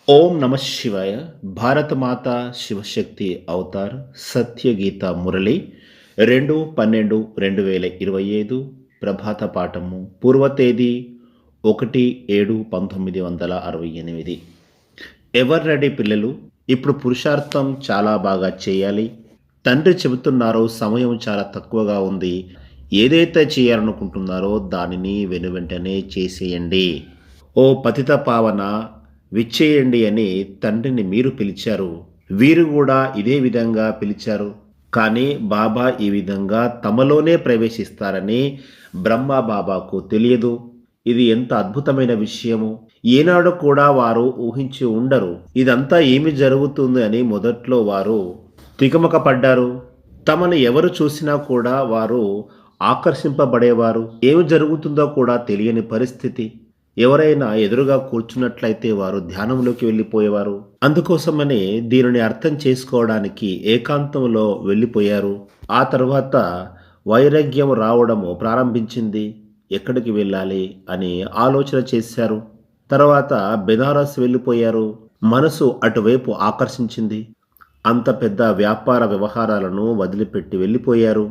ఓం నమ శివాయ. భారతమాత శివశక్తి అవతార్ సత్యగీత మురళి 2/12/2025 ప్రభాత పాఠము పూర్వ తేదీ 1/7/1968. ఎవరు రెడీ పిల్లలు? ఇప్పుడు పురుషార్థం చాలా బాగా చేయాలి. తండ్రి చెబుతున్నారు సమయం చాలా తక్కువగా ఉంది. ఏదైతే చేయాలనుకుంటున్నారో దానిని వెనువెంటనే చేసేయండి. ఓ పతిత పావన విచ్చేయండి అని తండ్రిని మీరు పిలిచారు. వీరు కూడా ఇదే విధంగా పిలిచారు. కానీ బాబా ఈ విధంగా తమలోనే ప్రవేశిస్తారని బ్రహ్మ బాబాకు తెలియదు. ఇది ఎంత అద్భుతమైన విషయము! ఏనాడు కూడా వారు ఊహించి ఉండరు. ఇదంతా ఏమి జరుగుతుంది అని మొదట్లో వారు తికమక పడ్డారు. తమను ఎవరు చూసినా కూడా వారు ఆకర్షింపబడేవారు. ఏమి జరుగుతుందో కూడా తెలియని పరిస్థితి. ఎవరైనా ఎదురుగా కూర్చున్నట్లయితే వారు ధ్యానంలోకి వెళ్ళిపోయేవారు. అందుకోసమని దీనిని అర్థం చేసుకోవడానికి ఏకాంతంలో వెళ్ళిపోయారు. ఆ తర్వాత వైరాగ్యం రావడము ప్రారంభించింది. ఎక్కడికి వెళ్ళాలి అని ఆలోచన చేశారు. తర్వాత బెనారస్ వెళ్ళిపోయారు. మనసు అటువైపు ఆకర్షించింది. అంత పెద్ద వ్యాపార వ్యవహారాలను వదిలిపెట్టి వెళ్ళిపోయారు.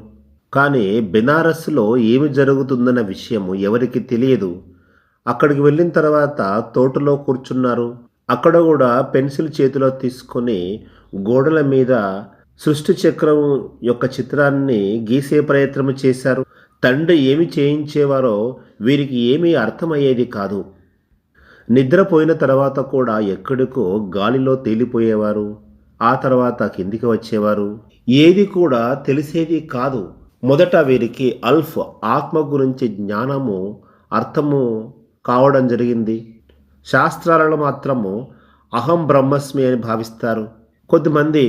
కానీ బెనారస్లో ఏమి జరుగుతుందన్న విషయము ఎవరికి తెలియదు. అక్కడికి వెళ్ళిన తర్వాత తోటలో కూర్చున్నారు. అక్కడ కూడా పెన్సిల్ చేతిలో తీసుకొని గోడల మీద సృష్టి చక్రం యొక్క చిత్రాన్ని గీసే ప్రయత్నం చేశారు. తండ్రి ఏమి చేయించేవారో వీరికి ఏమీ అర్థమయ్యేది కాదు. నిద్రపోయిన తర్వాత కూడా ఎక్కడికో గాలిలో తేలిపోయేవారు. ఆ తర్వాత కిందికి వచ్చేవారు. ఏది కూడా తెలిసేది కాదు. మొదట వీరికి ఆత్మ గురించి జ్ఞానము అర్థము కావడం జరిగింది. శాస్త్రాలలో మాత్రము అహం బ్రహ్మస్మి అని భావిస్తారు. కొద్దిమంది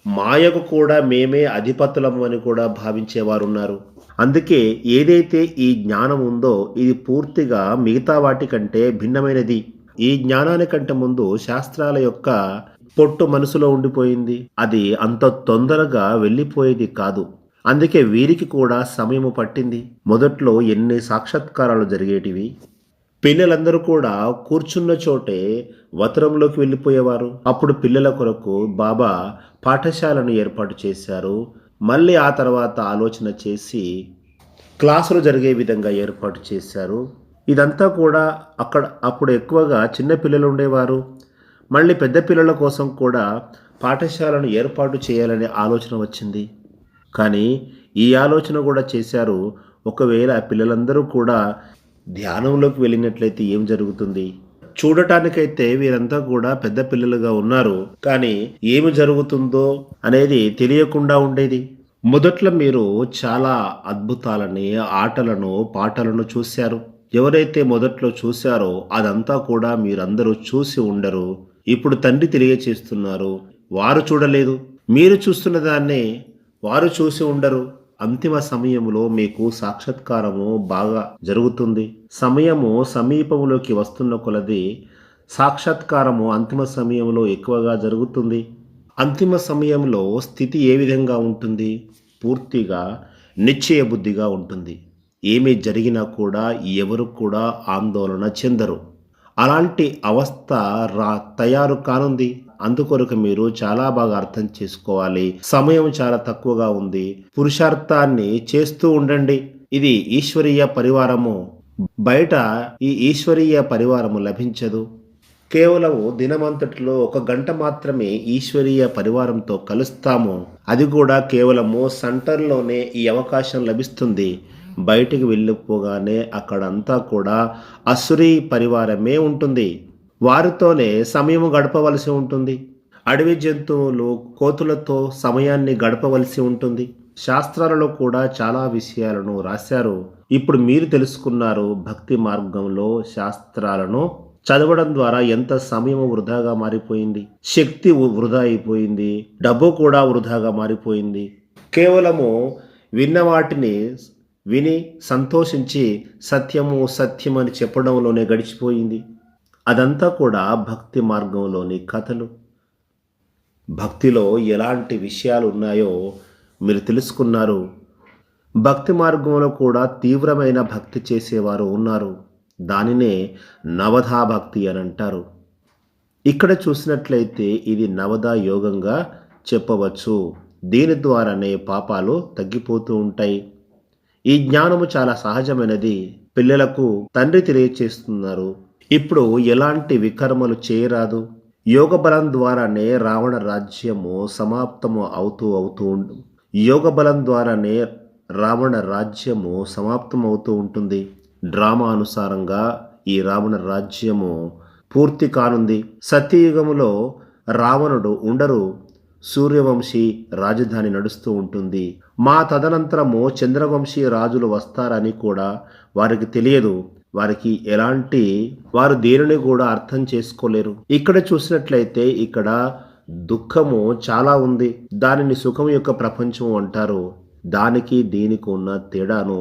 మాయకు కూడా మేమే అధిపతులము అని కూడా భావించేవారు ఉన్నారు. అందుకే ఏదైతే ఈ జ్ఞానం ఉందో ఇది పూర్తిగా మిగతా వాటి కంటే భిన్నమైనది. ఈ జ్ఞానానికంటే ముందు శాస్త్రాల యొక్క పొట్టు మనసులో ఉండిపోయింది. అది అంత తొందరగా వెళ్ళిపోయేది కాదు. అందుకే వీరికి కూడా సమయము పట్టింది. మొదట్లో ఎన్ని సాక్షాత్కారాలు జరిగేటివి. పిల్లలందరూ కూడా కూర్చున్న చోటే వతరంలోకి వెళ్ళిపోయేవారు. అప్పుడు పిల్లల కొరకు బాబా పాఠశాలను ఏర్పాటు చేశారు. మళ్ళీ ఆ తర్వాత ఆలోచన చేసి క్లాసులు జరిగే విధంగా ఏర్పాటు చేశారు. ఇదంతా కూడా అప్పుడు ఎక్కువగా చిన్న పిల్లలు ఉండేవారు. మళ్ళీ పెద్ద పిల్లల కోసం కూడా పాఠశాలను ఏర్పాటు చేయాలనే ఆలోచన వచ్చింది. కానీ ఈ ఆలోచన కూడా చేశారు. ఒకవేళ పిల్లలందరూ కూడా ధ్యానంలోకి వెళ్ళినట్లయితే ఏం జరుగుతుంది? చూడటానికైతే వీరంతా కూడా పెద్ద పిల్లలుగా ఉన్నారు. కానీ ఏమి జరుగుతుందో అనేది తెలియకుండా ఉండేది. మొదట్లో మీరు చాలా అద్భుతాలని, ఆటలను, పాటలను చూశారు. ఎవరైతే మొదట్లో చూశారో అదంతా కూడా మీరందరూ చూసి ఉండరు. ఇప్పుడు తండ్రి తెలియచేస్తున్నారు. వారు చూడలేదు. మీరు చూస్తున్న దాన్నే వారు చూసి ఉండరు. అంతిమ సమయంలో మీకు సాక్షాత్కారము బాగా జరుగుతుంది. సమయము సమీపంలోకి వస్తున్న కొలది సాక్షాత్కారము అంతిమ సమయంలో ఎక్కువగా జరుగుతుంది. అంతిమ సమయంలో స్థితి ఏ విధంగా ఉంటుంది? పూర్తిగా నిశ్చయ బుద్ధిగా ఉంటుంది. ఏమి జరిగినా కూడా ఎవరు కూడా ఆందోళన చెందరు. అలాంటి అవస్థ తయారు కానుంది. అందుకొరకు మీరు చాలా బాగా అర్థం చేసుకోవాలి. సమయం చాలా తక్కువగా ఉంది. పురుషార్థాన్ని చేస్తూ ఉండండి. ఇది ఈశ్వరీయ పరివారము. బయట ఈ ఈశ్వరీయ పరివారము లభించదు. కేవలం దినమంతటిలో 1 గంట మాత్రమే ఈశ్వరీయ పరివారంతో కలుస్తాము. అది కూడా కేవలము సెంటర్లోనే ఈ అవకాశం లభిస్తుంది. బయటికి వెళ్ళిపోగానే అక్కడంతా కూడా అసురీ పరివారమే ఉంటుంది. వారితోనే సమయము గడపవలసి ఉంటుంది. అడవి జంతువులు, కోతులతో సమయాన్ని గడపవలసి ఉంటుంది. శాస్త్రాలలో కూడా చాలా విషయాలను రాశారు. ఇప్పుడు మీరు తెలుసుకున్నారు. భక్తి మార్గంలో శాస్త్రాలను చదవడం ద్వారా ఎంత సమయము వృధాగా మారిపోయింది. శక్తి వృధా అయిపోయింది. డబ్బు కూడా వృధాగా మారిపోయింది. కేవలము విన్న వాటిని విని సంతోషించి సత్యము సత్యమని చెప్పడంలోనే గడిచిపోయింది. అదంతా కూడా భక్తి మార్గంలోని కథలు. భక్తిలో ఎలాంటి విషయాలు ఉన్నాయో మీరు తెలుసుకున్నారు. భక్తి మార్గంలో కూడా తీవ్రమైన భక్తి చేసేవారు ఉన్నారు. దానినే నవధా భక్తి అని అంటారు. ఇక్కడ చూసినట్లయితే ఇది నవదా యోగంగా చెప్పవచ్చు. దీని ద్వారానే పాపాలు తగ్గిపోతూ ఉంటాయి. ఈ జ్ఞానము చాలా సహజమైనది. పిల్లలకు తండ్రి తెలియచేస్తున్నారు. ఇప్పుడు ఎలాంటి వికర్మలు చేయరాదు. యోగ బలం ద్వారానే రావణ రాజ్యము సమాప్తము యోగ బలం ద్వారానే రావణ రాజ్యము సమాప్తం అవుతూ ఉంటుంది. డ్రామా అనుసారంగా ఈ రావణ రాజ్యము పూర్తి కానుంది. సత్యయుగములో రావణుడు ఉండరు. సూర్యవంశీ రాజధాని నడుస్తూ ఉంటుంది. మా తదనంతరము చంద్రవంశీ రాజులు వస్తారని కూడా వారికి తెలియదు. వారు దేనిని కూడా అర్థం చేసుకోలేరు. ఇక్కడ చూసినట్లయితే ఇక్కడ దుఃఖము చాలా ఉంది. దానిని సుఖం యొక్క ప్రపంచం అంటారు. దానికి దీనికి ఉన్న తేడాను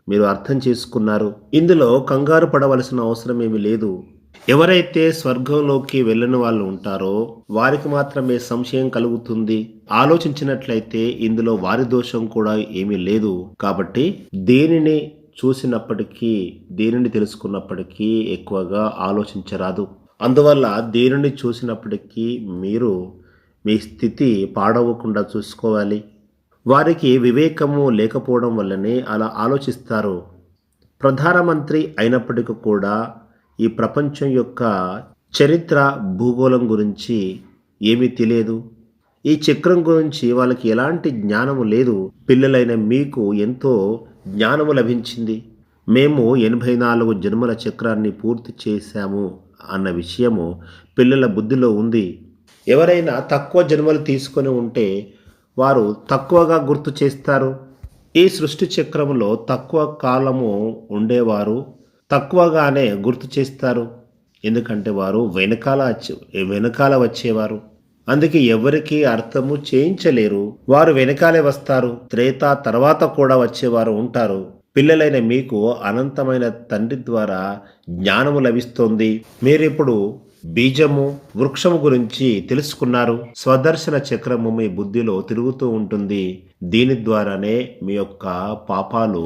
మీరు అర్థం చేసుకున్నారు. ఇందులో కంగారు పడవలసిన అవసరం ఏమీ లేదు. ఎవరైతే స్వర్గంలోకి వెళ్ళని వాళ్ళు ఉంటారో వారికి మాత్రమే సంశయం కలుగుతుంది. ఆలోచించినట్లయితే ఇందులో వారి దోషం కూడా ఏమీ లేదు. కాబట్టి దేనిని చూసినప్పటికీ, దేనిని తెలుసుకున్నప్పటికీ ఎక్కువగా ఆలోచించరాదు. అందువల్ల దేనిని చూసినప్పటికీ మీరు మీ స్థితి పాడవకుండా చూసుకోవాలి. వారికి వివేకము లేకపోవడం వల్లనే అలా ఆలోచిస్తారు. ప్రధానమంత్రి అయినప్పటికీ కూడా ఈ ప్రపంచం యొక్క చరిత్ర, భూగోళం గురించి ఏమీ తెలియదు. ఈ చక్రం గురించి వాళ్ళకి ఎలాంటి జ్ఞానము లేదు. పిల్లలైన మీకు ఎంతో జ్ఞానము లభించింది. మేము 84 జన్మల చక్రాన్ని పూర్తి చేశాము అన్న విషయము పిల్లల బుద్ధిలో ఉంది. ఎవరైనా తక్కువ జన్మలు తీసుకొని ఉంటే వారు తక్కువగా గుర్తు చేస్తారు. ఈ సృష్టి చక్రంలో తక్కువ కాలము ఉండేవారు తక్కువగానే గుర్తు చేస్తారు. ఎందుకంటే వారు వెనకాల వచ్చేవారు. అందుకే ఎవరికి అర్థము చేయించలేరు. వారు వెనకాలే వస్తారు. త్రేతా తర్వాత కూడా వచ్చేవారు ఉంటారు. పిల్లలైన మీకు అనంతమైన తండ్రి ద్వారా జ్ఞానము లభిస్తోంది. మీరిప్పుడు బీజము, వృక్షము గురించి తెలుసుకున్నారు. స్వదర్శన చక్రము మీ బుద్ధిలో తిరుగుతూ ఉంటుంది. దీని ద్వారానే మీ యొక్క పాపాలు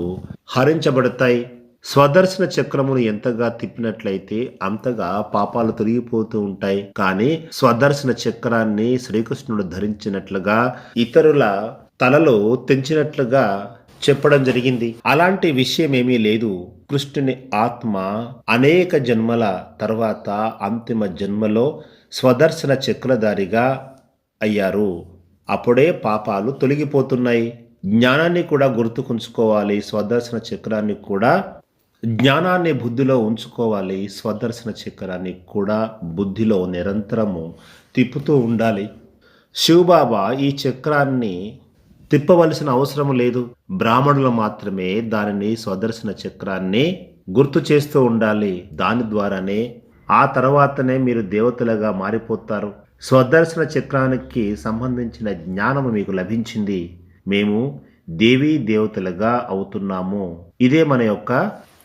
హరించబడతాయి. స్వదర్శన చక్రమును ఎంతగా తిప్పినట్లయితే అంతగా పాపాలు తొలగిపోతూ ఉంటాయి. కానీ స్వదర్శన చక్రాన్ని శ్రీకృష్ణుడు ధరించినట్లుగా, ఇతరుల తలలో తెంచినట్లుగా చెప్పడం జరిగింది. అలాంటి విషయం ఏమీ లేదు. కృష్ణుని ఆత్మ అనేక జన్మల తర్వాత అంతిమ జన్మలో స్వదర్శన చక్రధారిగా అయ్యారు. అప్పుడే పాపాలు తొలగిపోతున్నాయి. జ్ఞానాన్ని కూడా గుర్తుకుంచుకోవాలి. జ్ఞానాన్ని బుద్ధిలో ఉంచుకోవాలి. స్వదర్శన చక్రాన్ని కూడా బుద్ధిలో నిరంతరము తిప్పుతూ ఉండాలి. శివబాబా ఈ చక్రాన్ని తిప్పవలసిన అవసరం లేదు. బ్రాహ్మణులు మాత్రమే దానిని స్వదర్శన చక్రాన్ని గుర్తు చేస్తూ ఉండాలి. దాని ద్వారానే ఆ తర్వాతనే మీరు దేవతలుగా మారిపోతారు. స్వదర్శన చక్రానికి సంబంధించిన జ్ఞానము మీకు లభించింది. మేము దేవీ దేవతలుగా అవుతున్నాము. ఇదే మన యొక్క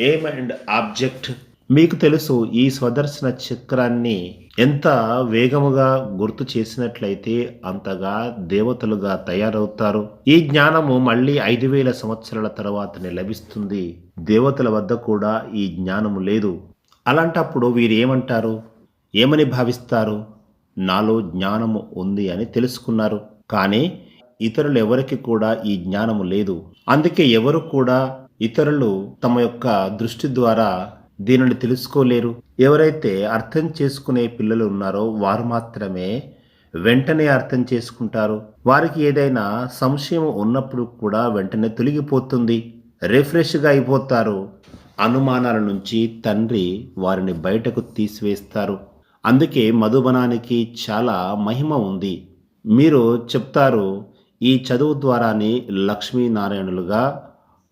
ఎయిమ్ అండ్ ఆబ్జెక్ట్. మీకు తెలుసు, ఈ స్వదర్శన చక్రాన్ని ఎంత వేగముగా గుర్తు చేసినట్లయితే అంతగా దేవతలుగా తయారవుతారు. ఈ జ్ఞానము మళ్ళీ 5000 సంవత్సరాల తర్వాతనే లభిస్తుంది. దేవతల వద్ద కూడా ఈ జ్ఞానము లేదు. అలాంటప్పుడు వీరు ఏమని భావిస్తారు? నాలో జ్ఞానము ఉంది అని తెలుసుకున్నారు. కానీ ఇతరులు ఎవరికి కూడా ఈ జ్ఞానము లేదు. అందుకే ఎవరు కూడా ఇతరులు తమ యొక్క దృష్టి ద్వారా దీనిని తెలుసుకోలేరు. ఎవరైతే అర్థం చేసుకునే పిల్లలు ఉన్నారో వారు మాత్రమే వెంటనే అర్థం చేసుకుంటారు. వారికి ఏదైనా సంశయం ఉన్నప్పుడు కూడా వెంటనే తొలగిపోతుంది. రిఫ్రెష్గా అయిపోతారు. అనుమానాల నుంచి తండ్రి వారిని బయటకు తీసివేస్తారు. అందుకే మధుబనానికి చాలా మహిమ ఉంది. మీరు చెప్తారు, ఈ చదువు ద్వారానే లక్ష్మీనారాయణులుగా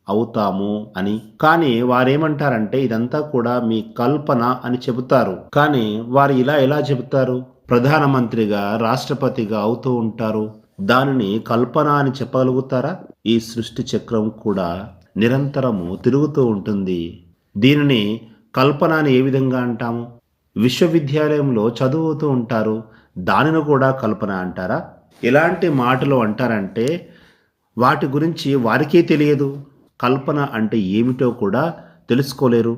అవుతాము అని. కానీ వారేమంటారంటే ఇదంతా కూడా మీ కల్పన అని చెబుతారు. కానీ వారు ఎలా చెబుతారు? ప్రధానమంత్రిగా, రాష్ట్రపతిగా అవుతూ ఉంటారు. దానిని కల్పన అని చెప్పగలుగుతారా? ఈ సృష్టి చక్రం కూడా నిరంతరము తిరుగుతూ ఉంటుంది. దీనిని కల్పన అని ఏ విధంగా అంటాము? విశ్వవిద్యాలయంలో చదువుతూ ఉంటారు. దానిని కూడా కల్పన అంటారా? ఎలాంటి మాటలు అంటారంటే వాటి గురించి వారికే తెలియదు. కల్పన అంటే ఏమిటో కూడా తెలుసుకోలేరు.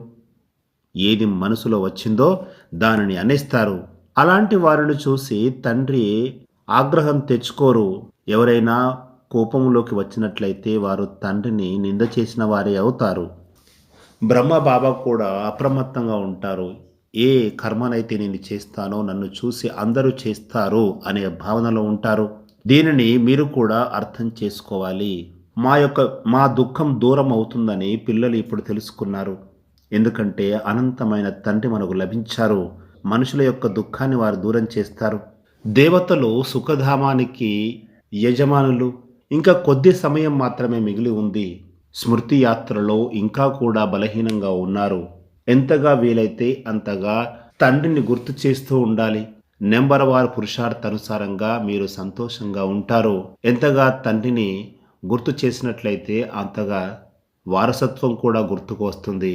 ఏది మనసులో వచ్చిందో దానిని అనేస్తారు. అలాంటి వారిని చూసి తండ్రి ఆగ్రహం తెచ్చుకోరు. ఎవరైనా కోపంలోకి వచ్చినట్లయితే వారు తండ్రిని నింద చేసిన వారే అవుతారు. బ్రహ్మ బాబా కూడా అప్రమత్తంగా ఉంటారు. ఏ కర్మనైతే నేను చేస్తానో నన్ను చూసి అందరూ చేస్తారు అనే భావనలో ఉంటారు. దీనిని మీరు కూడా అర్థం చేసుకోవాలి. మా దుఃఖం దూరం అవుతుందని పిల్లలు ఇప్పుడు తెలుసుకున్నారు. ఎందుకంటే అనంతమైన తండ్రి మనకు లభించారు. మనుషుల యొక్క దుఃఖాన్ని వారు దూరం చేస్తారు. దేవతలు సుఖధామానికి యజమానులు. ఇంకా కొద్ది సమయం మాత్రమే మిగిలి ఉంది. స్మృతి యాత్రలో ఇంకా కూడా బలహీనంగా ఉన్నారు. ఎంతగా వీలైతే అంతగా తండ్రిని గుర్తు చేస్తూ ఉండాలి. నెంబర్ వార్ పురుషార్థానుసారంగా మీరు సంతోషంగా ఉంటారు. ఎంతగా తండ్రిని గుర్తు చేసినట్లయితే అంతగా వారసత్వం కూడా గుర్తుకు వస్తుంది.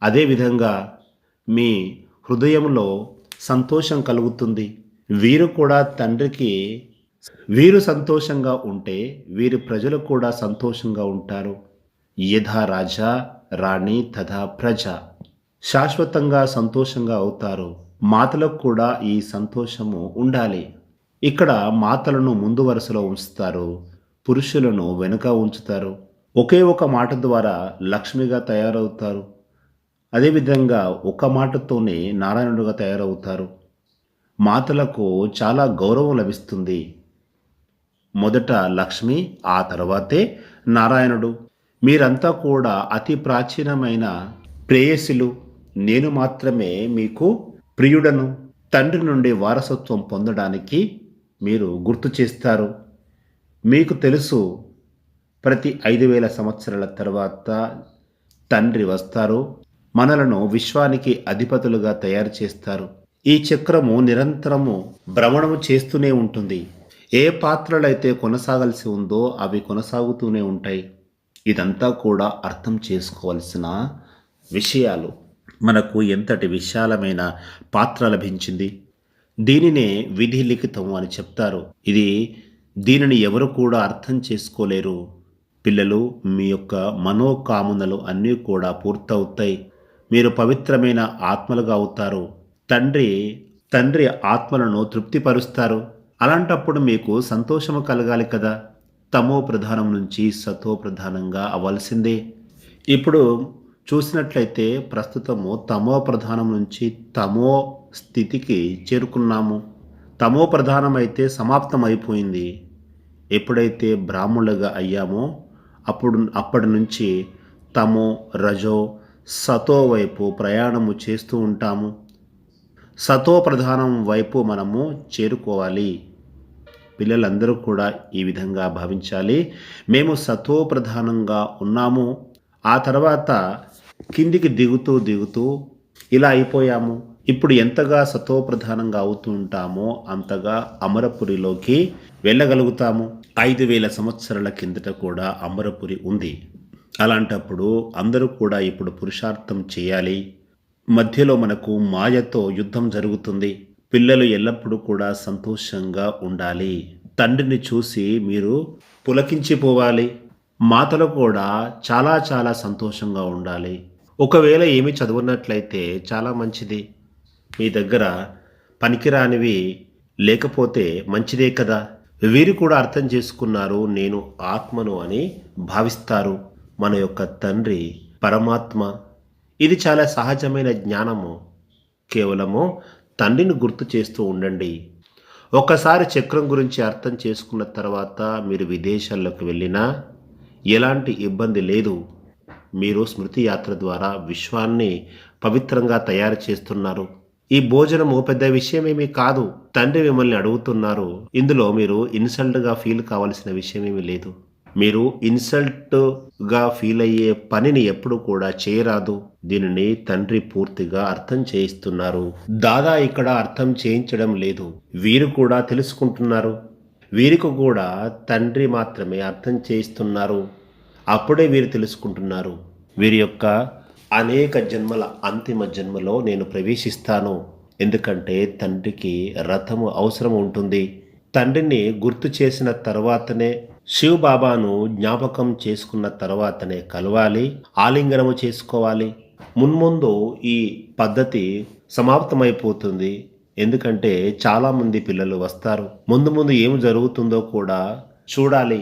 అదేవిధంగా మీ హృదయంలో సంతోషం కలుగుతుంది. వీరు కూడా తండ్రికి వీరు సంతోషంగా ఉంటే వీరి ప్రజలు కూడా సంతోషంగా ఉంటారు. యథా రాజా రాణి తథా ప్రజ. శాశ్వతంగా సంతోషంగా అవుతారు. మాతలకు కూడా ఈ సంతోషము ఉండాలి. ఇక్కడ మాతలను ముందు వరుసలో ఉంచుతారు, పురుషులను వెనుక ఉంచుతారు. ఒకే ఒక మాట ద్వారా లక్ష్మిగా తయారవుతారు. అదేవిధంగా ఒక మాటతోనే నారాయణుడుగా తయారవుతారు. మాతలకు చాలా గౌరవం లభిస్తుంది. మొదట లక్ష్మి, ఆ తర్వాతే నారాయణుడు. మీరంతా కూడా అతి ప్రాచీనమైన ప్రేయసిలు. నేను మాత్రమే మీకు ప్రియుడను. తండ్రి నుండి వారసత్వం పొందడానికి మీరు గుర్తు చేస్తారు. మీకు తెలుసు, ప్రతి 5,000 సంవత్సరాల తర్వాత తండ్రి వస్తారు. మనలను విశ్వానికి అధిపతులుగా తయారు చేస్తారు. ఈ చక్రము నిరంతరము భ్రమణము చేస్తూనే ఉంటుంది. ఏ పాత్రలైతే కొనసాగాల్సి ఉందో అవి కొనసాగుతూనే ఉంటాయి. ఇదంతా కూడా అర్థం చేసుకోవాల్సిన విషయాలు. మనకు ఎంతటి విశాలమైన పాత్ర లభించింది. దీనినే విధి లిఖితం అని చెప్తారు. దీనిని ఎవరు కూడా అర్థం చేసుకోలేరు. పిల్లలు, మీ యొక్క మనోకామనలు అన్నీ కూడా పూర్తవుతాయి. మీరు పవిత్రమైన ఆత్మలుగా అవుతారు. తండ్రి ఆత్మలను తృప్తిపరుస్తారు. అలాంటప్పుడు మీకు సంతోషము కలగాలి కదా. తమో ప్రధానం నుంచి సతో ప్రధానంగా అవ్వాల్సిందే. ఇప్పుడు చూసినట్లయితే ప్రస్తుతము తమో ప్రధానం నుంచి తమో స్థితికి చేరుకున్నాము. తమో ప్రధానం అయితే సమాప్తం అయిపోయింది. ఎప్పుడైతే బ్రాహ్మణులుగా అయ్యామో అప్పటి నుంచి తమో, రజో, సతో వైపు ప్రయాణము చేస్తూ ఉంటాము. సతో ప్రధానం వైపు మనము చేరుకోవాలి. పిల్లలందరూ కూడా ఈ విధంగా భావించాలి. మేము సతో ప్రధానంగా ఉన్నాము. ఆ తర్వాత కిందికి దిగుతూ ఇలా అయిపోయాము. ఇప్పుడు ఎంతగా సతో ప్రధానంగా అవుతూ ఉంటామో అంతగా అమరపురిలోకి వెళ్ళగలుగుతాము. 5,000 సంవత్సరాల కిందట కూడా అమరపురి ఉంది. అలాంటప్పుడు అందరూ కూడా ఇప్పుడు పురుషార్థం చేయాలి. మధ్యలో మనకు మాయతో యుద్ధం జరుగుతుంది. పిల్లలు ఎల్లప్పుడూ కూడా సంతోషంగా ఉండాలి. తండ్రిని చూసి మీరు పులకించిపోవాలి. మాతలు కూడా చాలా చాలా సంతోషంగా ఉండాలి. ఒకవేళ ఏమి చదువున్నట్లయితే చాలా మంచిది. మీ దగ్గర పనికిరానివి లేకపోతే మంచిదే కదా. వీరు కూడా అర్థం చేసుకున్నారు, నేను ఆత్మను అని భావిస్తారు. మన యొక్క తండ్రి పరమాత్మ. ఇది చాలా సహజమైన జ్ఞానము. కేవలము తండ్రిని గుర్తు చేస్తూ ఉండండి. ఒకసారి చక్రం గురించి అర్థం చేసుకున్న తర్వాత మీరు విదేశాల్లోకి వెళ్ళినా ఎలాంటి ఇబ్బంది లేదు. మీరు స్మృతి యాత్ర ద్వారా విశ్వాన్ని పవిత్రంగా తయారు చేస్తున్నారు. ఈ భోజనము పెద్ద విషయమేమీ కాదు. తండ్రి మిమ్మల్ని అడుగుతున్నారు. ఇందులో మీరు ఇన్సల్ట్గా ఫీల్ కావాల్సిన విషయమేమీ లేదు. మీరు ఇన్సల్ట్గా ఫీల్ అయ్యే పనిని ఎప్పుడు కూడా చేయరాదు. దీనిని తండ్రి పూర్తిగా అర్థం చేయిస్తున్నారు. దాదా ఇక్కడ అర్థం చేయించడం లేదు. వీరు కూడా తెలుసుకుంటున్నారు. వీరికి కూడా తండ్రి మాత్రమే అర్థం చేయిస్తున్నారు. అప్పుడే వీరు తెలుసుకుంటున్నారు, వీరి యొక్క అనేక జన్మల అంతిమ జన్మలో నేను ప్రవేశిస్తాను. ఎందుకంటే తండ్రికి రథము అవసరం ఉంటుంది. తండ్రిని గుర్తు చేసిన తర్వాతనే, శివ్ బాబాను జ్ఞాపకం చేసుకున్న తర్వాతనే కలవాలి, ఆలింగనము చేసుకోవాలి. మున్ముందు ఈ పద్ధతి సమాప్తమైపోతుంది. ఎందుకంటే చాలామంది పిల్లలు వస్తారు. ముందు ముందు ఏం జరుగుతుందో కూడా చూడాలి.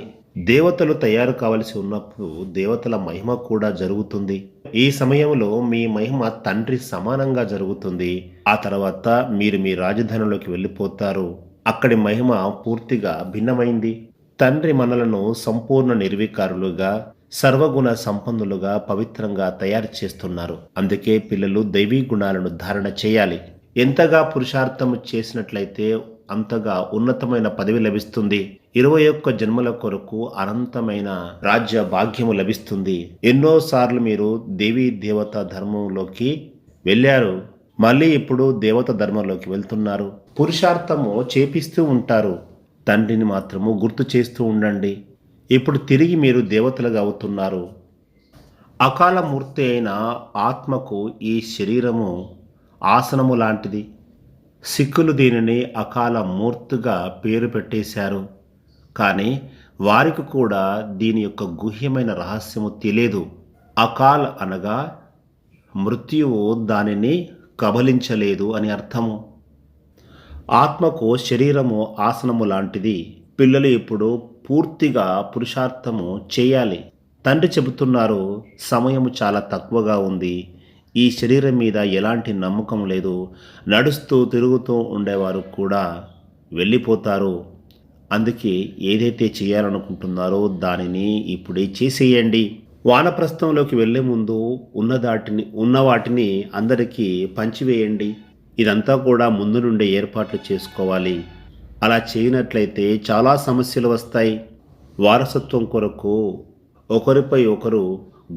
దేవతలు తయారు కావలసి ఉన్నప్పుడు దేవతల మహిమ కూడా జరుగుతుంది. ఈ సమయంలో మీ మహిమ తండ్రి సమానంగా జరుగుతుంది. ఆ తర్వాత మీరు మీ రాజధానిలోకి వెళ్ళిపోతారు. అక్కడి మహిమ పూర్తిగా భిన్నమైంది. తండ్రి మనలను సంపూర్ణ నిర్వికారులుగా, సర్వగుణ సంపన్నులుగా, పవిత్రంగా తయారు చేస్తున్నారు. అందుకే పిల్లలు దైవీ గుణాలను ధారణ చేయాలి. ఎంతగా పురుషార్థము చేసినట్లయితే అంతగా ఉన్నతమైన పదవి లభిస్తుంది. 21 జన్మల కొరకు అనంతమైన రాజ్య భాగ్యము లభిస్తుంది. ఎన్నోసార్లు మీరు దేవీ దేవత ధర్మంలోకి వెళ్ళారు. మళ్ళీ ఇప్పుడు దేవత ధర్మంలోకి వెళ్తున్నారు. పురుషార్థము చేపిస్తూ ఉంటారు. తండ్రిని మాత్రము గుర్తు చేస్తూ ఉండండి. ఇప్పుడు తిరిగి మీరు దేవతలుగా అవుతున్నారు. అకాల మూర్తి అయిన ఆత్మకు ఈ శరీరము ఆసనము లాంటిది. సిక్కులు దీనిని అకాల మూర్తిగా పేరు పెట్టేశారు. కానీ వారికి కూడా దీని యొక్క గుహ్యమైన రహస్యము తెలియదు. అకాల్ అనగా మృత్యువు దానిని కబలించలేదు అని అర్థము. ఆత్మకు శరీరము ఆసనము లాంటిది. పిల్లలు ఇప్పుడు పూర్తిగా పురుషార్థము చేయాలి. తండ్రి చెబుతున్నారు, సమయము చాలా తక్కువగా ఉంది. ఈ శరీరం మీద ఎలాంటి నమ్మకం లేదు. నడుస్తూ తిరుగుతూ ఉండేవారు కూడా వెళ్ళిపోతారు. అందుకే ఏదైతే చేయాలనుకుంటున్నారో దానిని ఇప్పుడే చేసేయండి. వానప్రస్థంలోకి వెళ్ళే ముందు ఉన్న వాటిని అందరికీ పంచివేయండి. ఇదంతా కూడా ముందు నుండే ఏర్పాట్లు చేసుకోవాలి. అలా చేయనట్లయితే చాలా సమస్యలు వస్తాయి. వారసత్వం కొరకు ఒకరిపై ఒకరు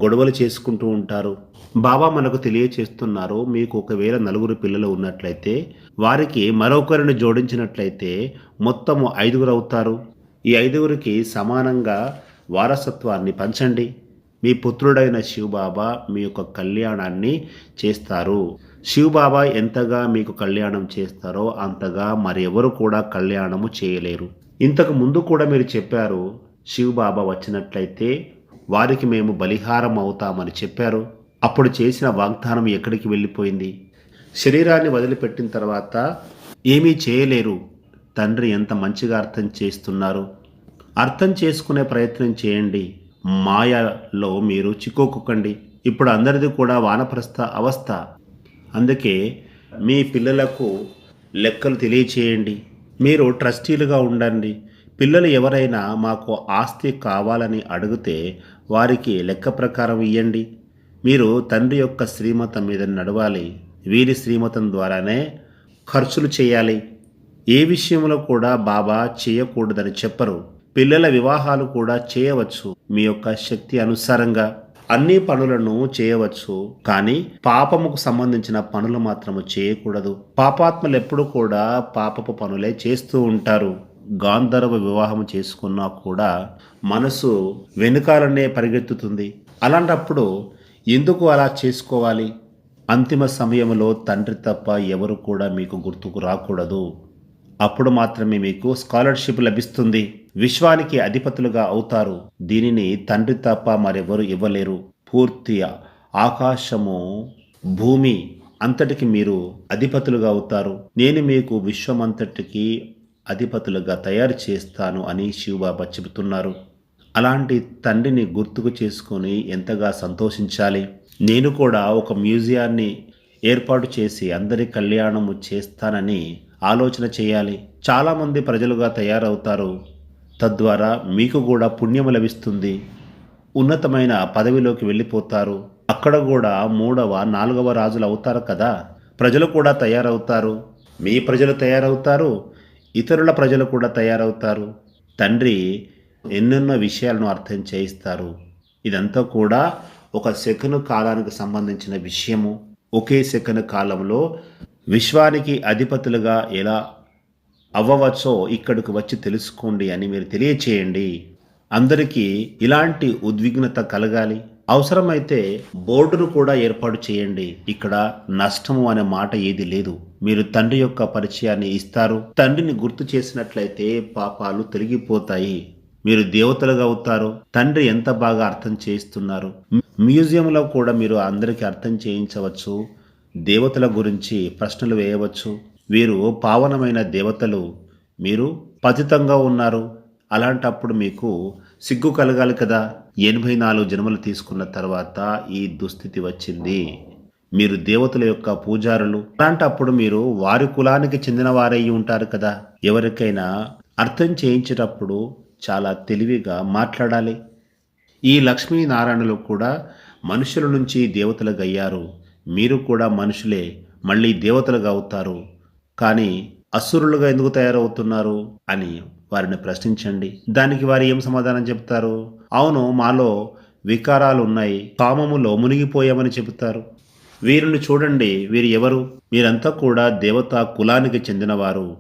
గొడవలు చేసుకుంటూ ఉంటారు. బాబా మనకు తెలియచేస్తున్నారు, మీకు ఒకవేళ 4 పిల్లలు ఉన్నట్లయితే వారికి మరొకరిని జోడించినట్లయితే మొత్తము 5 అవుతారు. ఈ 5కి సమానంగా వారసత్వాన్ని పంచండి. మీ పుత్రుడైన శివబాబా మీ యొక్క కళ్యాణాన్ని చేస్తారు. శివబాబా ఎంతగా మీకు కళ్యాణం చేస్తారో అంతగా మరి ఎవరు కూడా కళ్యాణము చేయలేరు. ఇంతకు ముందు కూడా మీరు చెప్పారు, శివబాబా వచ్చినట్లయితే వారికి మేము బలిహారం అవుతామని చెప్పారు. అప్పుడు చేసిన వాగ్దానం ఎక్కడికి వెళ్ళిపోయింది? శరీరాన్ని వదిలిపెట్టిన తర్వాత ఏమీ చేయలేరు. తండ్రి ఎంత మంచిగా అర్థం చేస్తున్నారు. అర్థం చేసుకునే ప్రయత్నం చేయండి. మాయలో మీరు చిక్కుకోకండి. ఇప్పుడు అందరిది కూడా వానప్రస్థ అవస్థ. అందుకే మీ పిల్లలకు లెక్కలు తెలియచేయండి. మీరు ట్రస్టీలుగా ఉండండి. పిల్లలు ఎవరైనా మాకు ఆస్తి కావాలని అడిగితే వారికి లెక్క ప్రకారం ఇవ్వండి. మీరు తండ్రి యొక్క శ్రీమతం మీద నడవాలి. వీరి శ్రీమతం ద్వారానే ఖర్చులు చేయాలి. ఏ విషయంలో కూడా బాబా చేయకూడదని చెప్పరు. పిల్లల వివాహాలు కూడా చేయవచ్చు. మీ యొక్క శక్తి అనుసారంగా అన్ని పనులను చేయవచ్చు. కానీ పాపముకు సంబంధించిన పనులు మాత్రము చేయకూడదు. పాపాత్మలు ఎప్పుడు కూడా పాపపు పనులే చేస్తూ ఉంటారు. గాంధర్వ వివాహం చేసుకున్నా కూడా మనసు వెనుకాలనే పరిగెత్తుతుంది. అలాంటప్పుడు ఎందుకు అలా చేసుకోవాలి? అంతిమ సమయంలో తండ్రి తప్ప ఎవరు కూడా మీకు గుర్తుకు రాకూడదు. అప్పుడు మాత్రమే మీకు స్కాలర్షిప్ లభిస్తుంది. విశ్వానికి అధిపతులుగా అవుతారు. దీనిని తండ్రి తప్ప మరెవరు ఇవ్వలేరు. పూర్తి ఆకాశము, భూమి అంతటికి మీరు అధిపతులుగా అవుతారు. నేను మీకు విశ్వమంతటికి అధిపతులుగా తయారు చేస్తాను అని శివబాబా చెబుతున్నారు. అలాంటి తండ్రిని గుర్తుకు చేసుకొని ఎంతగా సంతోషించాలి. నేను కూడా ఒక మ్యూజియాన్ని ఏర్పాటు చేసి అందరి కళ్యాణము చేస్తానని ఆలోచన చేయాలి. చాలామంది ప్రజలుగా తయారవుతారు. తద్వారా మీకు కూడా పుణ్యము లభిస్తుంది. ఉన్నతమైన పదవిలోకి వెళ్ళిపోతారు. అక్కడ కూడా 3వ 4వ రాజులు అవుతారు కదా. ప్రజలు కూడా తయారవుతారు. మీ ప్రజలు తయారవుతారు. ఇతరుల ప్రజలు కూడా తయారవుతారు. తండ్రి ఎన్నెన్నో విషయాలను అర్థం చేయిస్తారు. ఇదంతా కూడా ఒక సెకను కాలానికి సంబంధించిన విషయము. ఒకే సెకను కాలంలో విశ్వానికి అధిపతులుగా ఎలా అవ్వవచ్చో ఇక్కడికి వచ్చి తెలుసుకోండి అని మీరు తెలియచేయండి. అందరికీ ఇలాంటి ఉద్విగ్నత కలగాలి. అవసరమైతే బోర్డును కూడా ఏర్పాటు చేయండి. ఇక్కడ నష్టము అనే మాట ఏది లేదు. మీరు తండ్రి యొక్క పరిచయాన్ని ఇస్తారు. తండ్రిని గుర్తు చేసినట్లయితే పాపాలు తొలగిపోతాయి. మీరు దేవతలుగా అవుతారు. తండ్రి ఎంత బాగా అర్థం చేయిస్తున్నారు. మ్యూజియంలో కూడా మీరు అందరికీ అర్థం చేయించవచ్చు. దేవతల గురించి ప్రశ్నలు వేయవచ్చు. వీరు పావనమైన దేవతలు, మీరు పతితంగా ఉన్నారు. అలాంటప్పుడు మీకు సిగ్గు కలగాలి కదా. 84 జన్మలు తీసుకున్న తర్వాత ఈ దుస్థితి వచ్చింది. మీరు దేవతల యొక్క పూజారులు. అలాంటప్పుడు మీరు వారి కులానికి చెందిన వారై ఉంటారు కదా. ఎవరికైనా అర్థం చేయించేటప్పుడు చాలా తెలివిగా మాట్లాడాలి. ఈ లక్ష్మీనారాయణులు కూడా మనుషుల నుంచి దేవతలుగా అయ్యారు. మీరు కూడా మనుషులే, మళ్ళీ దేవతలుగా అవుతారు. కానీ అసురులుగా ఎందుకు తయారవుతున్నారు అని వారిని ప్రశ్నించండి. దానికి వారు ఏం సమాధానం చెప్తారు? అవును, మాలో వికారాలు ఉన్నాయి, కామములో మునిగిపోయామని చెబుతారు. వీరిని చూడండి, వీరు ఎవరు? మీరంతా కూడా దేవతా కులానికి చెందినవారు.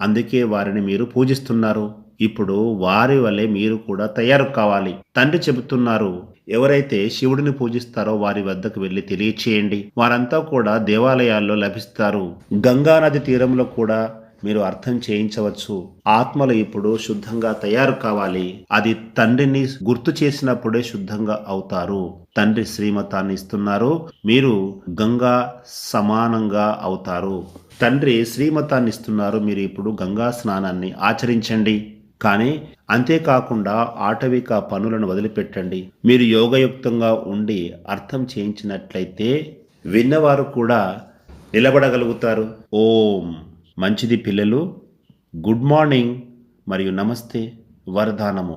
అందుకే వారిని మీరు పూజిస్తున్నారు. ఇప్పుడు వారి వలె మీరు కూడా తయారు కావాలి. తండ్రి చెబుతున్నారు, ఎవరైతే శివుడిని పూజిస్తారో వారి వద్దకు వెళ్ళి తెలియచేయండి. వారంతా కూడా దేవాలయాల్లో లభిస్తారు. గంగా నది తీరంలో కూడా మీరు అర్థం చేయించవచ్చు. ఆత్మలు ఇప్పుడు శుద్ధంగా తయారు కావాలి. అది తండ్రిని గుర్తు చేసినప్పుడే శుద్ధంగా అవుతారు. తండ్రి శ్రీమతాన్ని ఇస్తున్నారు, మీరు గంగా సమానంగా అవుతారు. తండ్రి శ్రీమతాన్ని ఇస్తున్నారు, మీరు ఇప్పుడు గంగా స్నానాన్ని ఆచరించండి. కానీ అంతేకాకుండా ఆటవిక పనులను వదిలిపెట్టండి. మీరు యోగయుక్తంగా ఉండి అర్థం చేయించినట్లయితే విన్నవారు కూడా నిలబడగలుగుతారు. ఓం. మంచిది పిల్లలు. గుడ్ మార్నింగ్ మరియు నమస్తే. వరదానము.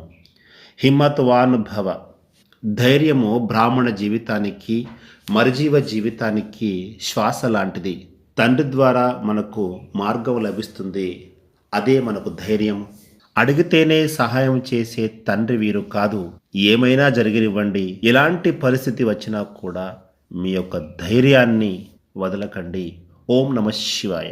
హిమ్మత్వాన్ భవ. ధైర్యము బ్రాహ్మణ జీవితానికి, మరుజీవ జీవితానికి శ్వాస లాంటిది. తండ్రి ద్వారా మనకు మార్గం లభిస్తుంది. అదే మనకు ధైర్యం. అడిగితేనే సహాయం చేసే తండ్రి వీరు కాదు. ఏమైనా జరిగినివ్వండి, ఎలాంటి పరిస్థితి వచ్చినా కూడా మీ యొక్క ధైర్యాన్ని వదలకండి. ఓం నమః శివాయ.